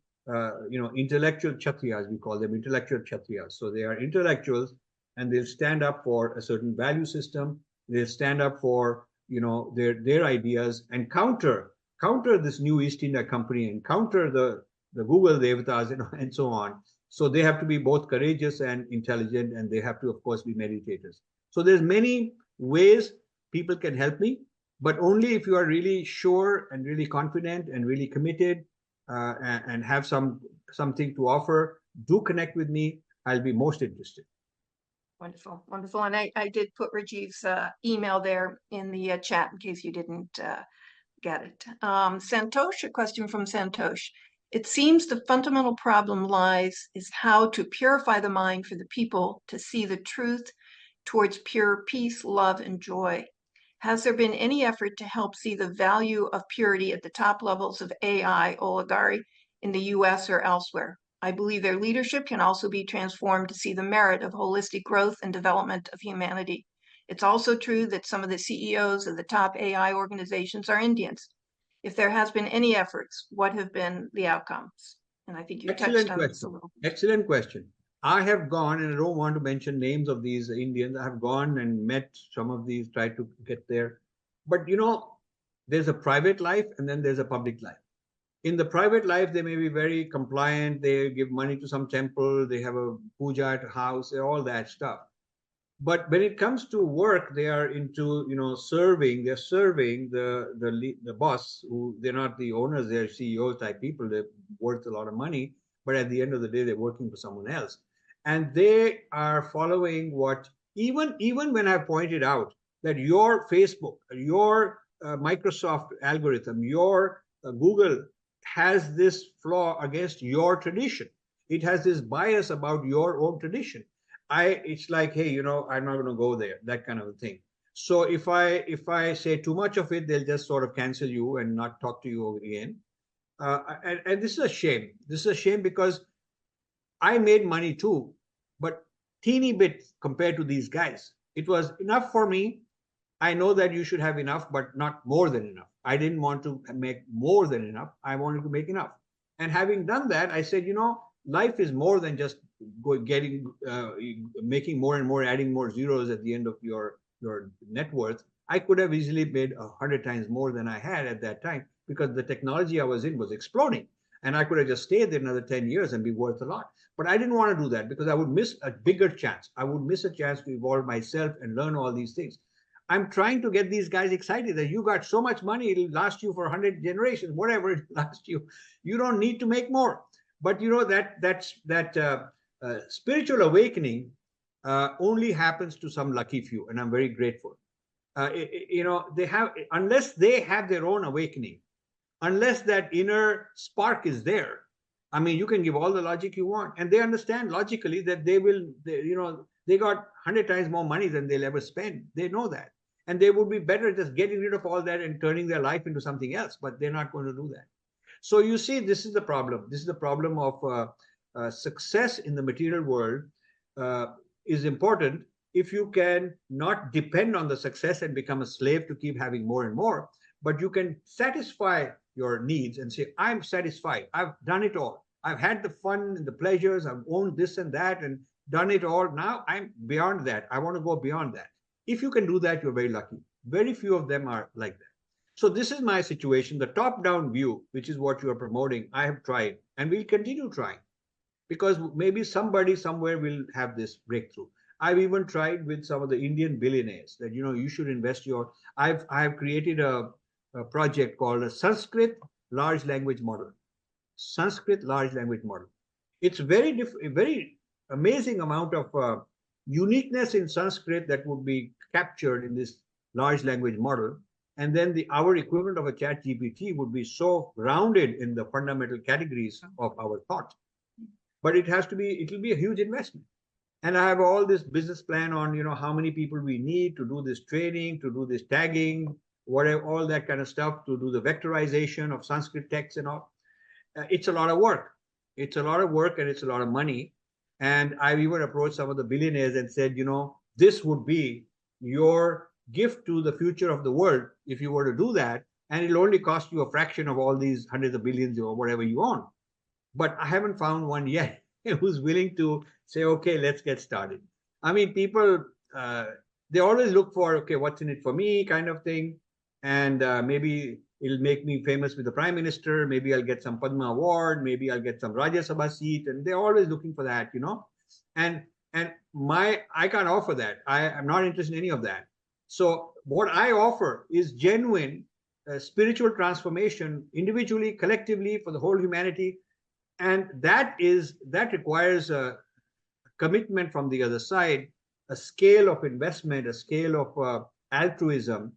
intellectual Kshatriyas, we call them intellectual Kshatriyas. So they are intellectuals, and they'll stand up for a certain value system. They'll stand up for, their ideas and counter counter this new East India Company and counter the Google devatas, and so on. So they have to be both courageous and intelligent, and they have to, of course, be meditators. So there's many ways people can help me, but only if you are really sure and really confident and really committed, and have something to offer. Do connect with me. I'll be most interested. Wonderful, wonderful. And I did put Rajiv's email there in the chat in case you didn't get it. Santosh, a question from Santosh. It seems the fundamental problem lies is how to purify the mind for the people to see the truth towards pure peace, love, and joy. Has there been any effort to help see the value of purity at the top levels of AI oligarchy in the US or elsewhere? I believe their leadership can also be transformed to see the merit of holistic growth and development of humanity. It's also true that some of the CEOs of the top AI organizations are Indians. If there has been any efforts, what have been the outcomes? And I think you touched on this a little. Excellent question. I have gone, and I don't want to mention names of these Indians. I have gone and met some of these, tried to get there. But there's a private life and then there's a public life. In the private life, they may be very compliant. They give money to some temple. They have a puja at a house, all that stuff. But when it comes to work, they are into serving. They're serving the boss. Who they're not the owners. They're CEO type people. They're worth a lot of money. But at the end of the day, they're working for someone else, and they are following what. Even when I pointed out that your Facebook, your Microsoft algorithm, your Google has this flaw against your tradition. It has this bias about your own tradition. It's like, hey, I'm not going to go there, that kind of a thing. So if I say too much of it, they'll just sort of cancel you and not talk to you again. And this is a shame. This is a shame because I made money too, but teeny bit compared to these guys. It was enough for me. I know that you should have enough, but not more than enough. I didn't want to make more than enough. I wanted to make enough. And having done that, I said, life is more than just making more and more, adding more zeros at the end of your net worth. I could have easily made 100 times more than I had at that time because the technology I was in was exploding. And I could have just stayed there another 10 years and be worth a lot. But I didn't want to do that because I would miss a bigger chance. I would miss a chance to evolve myself and learn all these things. I'm trying to get these guys excited that you got so much money, it'll last you for 100 generations, whatever it lasts you. You don't need to make more. But that spiritual awakening only happens to some lucky few, and I'm very grateful. Unless they have their own awakening, unless that inner spark is there. I mean, you can give all the logic you want, and they understand logically that they got 100 times more money than they'll ever spend. They know that. And they would be better just getting rid of all that and turning their life into something else, but they're not going to do that. So you see, this is the problem. This is the problem of success in the material world is important if you can not depend on the success and become a slave to keep having more and more, but you can satisfy your needs and say, I'm satisfied. I've done it all. I've had the fun and the pleasures. I've owned this and that and done it all. Now I'm beyond that. I want to go beyond that. If you can do that, you're very lucky. Very few of them are like that. So this is my situation. The top-down view, which is what you are promoting, I have tried and will continue trying because maybe somebody somewhere will have this breakthrough. I've even tried with some of the Indian billionaires that, you should invest I have created a project called a Sanskrit large language model. Sanskrit large language model. It's very amazing amount of uniqueness in Sanskrit that would be captured in this large language model. And then our equivalent of a chat GPT would be so grounded in the fundamental categories of our thought. But it'll be a huge investment. And I have all this business plan on, how many people we need to do this training, to do this tagging, whatever, all that kind of stuff, to do the vectorization of Sanskrit texts and all. It's a lot of work. It's a lot of work and it's a lot of money. And I've even approached some of the billionaires and said, this would be your gift to the future of the world if you were to do that. And it'll only cost you a fraction of all these hundreds of billions or whatever you own. But I haven't found one yet who's willing to say, okay, let's get started. I mean, people, they always look for, okay, what's in it for me kind of thing. And maybe It'll make me famous with the prime minister. Maybe I'll get some Padma award. Maybe I'll get some Rajya Sabha seat. And they're always looking for that, you know. And I can't offer that. I'm not interested in any of that. So what I offer is genuine spiritual transformation, individually, collectively, for the whole humanity. And that requires a commitment from the other side, a scale of investment, a scale of altruism.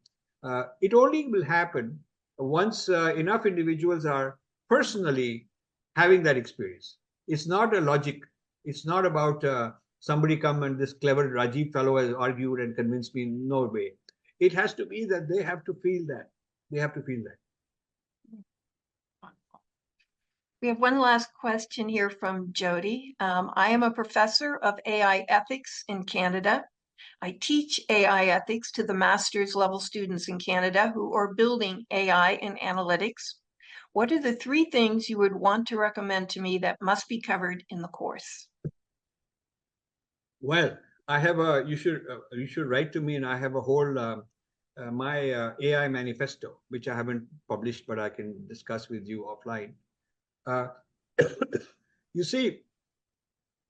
It only will happen once enough individuals are personally having that experience. It's not a logic. It's not about somebody come and this clever Rajiv fellow has argued and convinced me. No way. It has to be that they have to feel that. They have to feel that. We have one last question here from Jody. I am a professor of AI ethics in Canada. I teach AI ethics to the master's level students in Canada who are building AI and analytics. What are the 3 things you would want to recommend to me that must be covered in the course? Well, I have you should write to me, and I have a whole my AI manifesto, which I haven't published, but I can discuss with you offline. You see,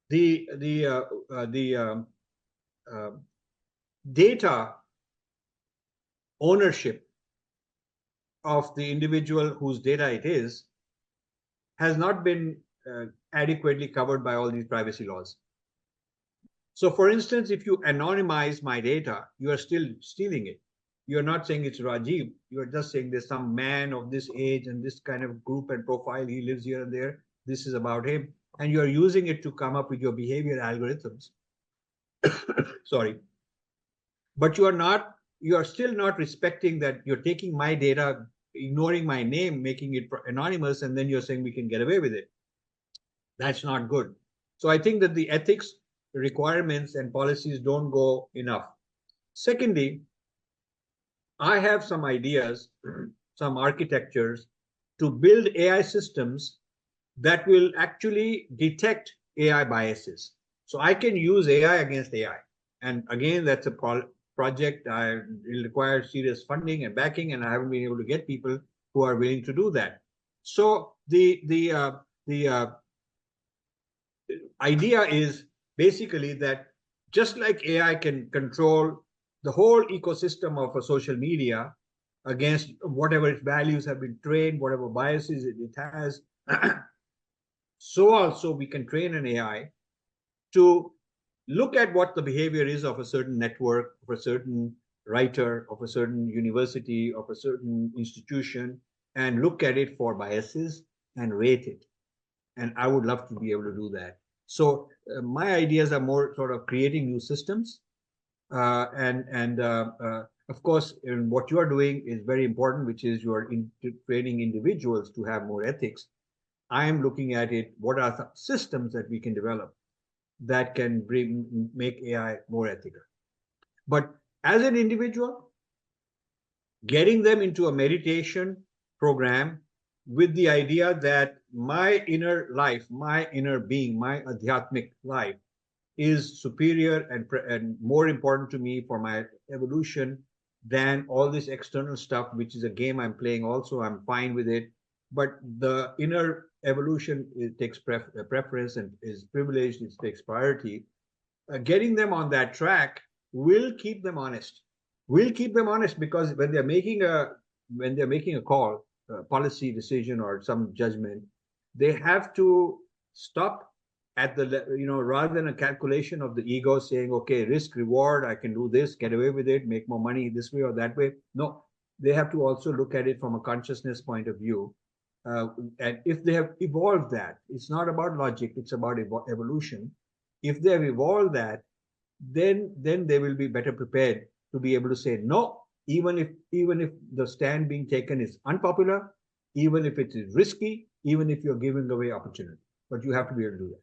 the data ownership of the individual whose data it is has not been adequately covered by all these privacy laws. So, for instance, if you anonymize my data, you are still stealing it. You're not saying it's Rajiv. You're just saying there's some man of this age and this kind of group and profile. He lives here and there. This is about him. And you're using it to come up with your behavior algorithms. Sorry. But you are still not respecting that you're taking my data, ignoring my name, making it anonymous, and then you're saying we can get away with it. That's not good. So I think that the ethics requirements and policies don't go enough. Secondly, I have some ideas, some architectures to build AI systems that will actually detect AI biases. So I can use AI against AI. And again, that's a project. It requires serious funding and backing, and I haven't been able to get people who are willing to do that. So the idea is basically that just like AI can control the whole ecosystem of a social media against whatever its values have been trained, whatever biases it has, so also we can train an AI to look at what the behavior is of a certain network, of a certain writer, of a certain university, of a certain institution, and look at it for biases and rate it. And I would love to be able to do that. So my ideas are more sort of creating new systems. Of course, what you are doing is very important, which is you are training individuals to have more ethics. I am looking at it, what are the systems that we can develop that can make AI more ethical. But as an individual, getting them into a meditation program with the idea that my inner life, my inner being, my adhyatmic life is superior and more important to me for my evolution than all this external stuff, which is a game I'm playing also. I'm fine with it. But the inner evolution takes preference and is privileged, it takes priority. Getting them on that track will keep them honest. Will keep them honest because when they're making a call, a policy decision or some judgment, they have to stop at the, rather than a calculation of the ego saying, okay, risk, reward, I can do this, get away with it, make more money this way or that way. No, they have to also look at it from a consciousness point of view. And if they have evolved that, it's not about logic, it's about evolution. If they have evolved that, then they will be better prepared to be able to say no, even if the stand being taken is unpopular, even if it is risky, even if you're giving away opportunity. But you have to be able to do that.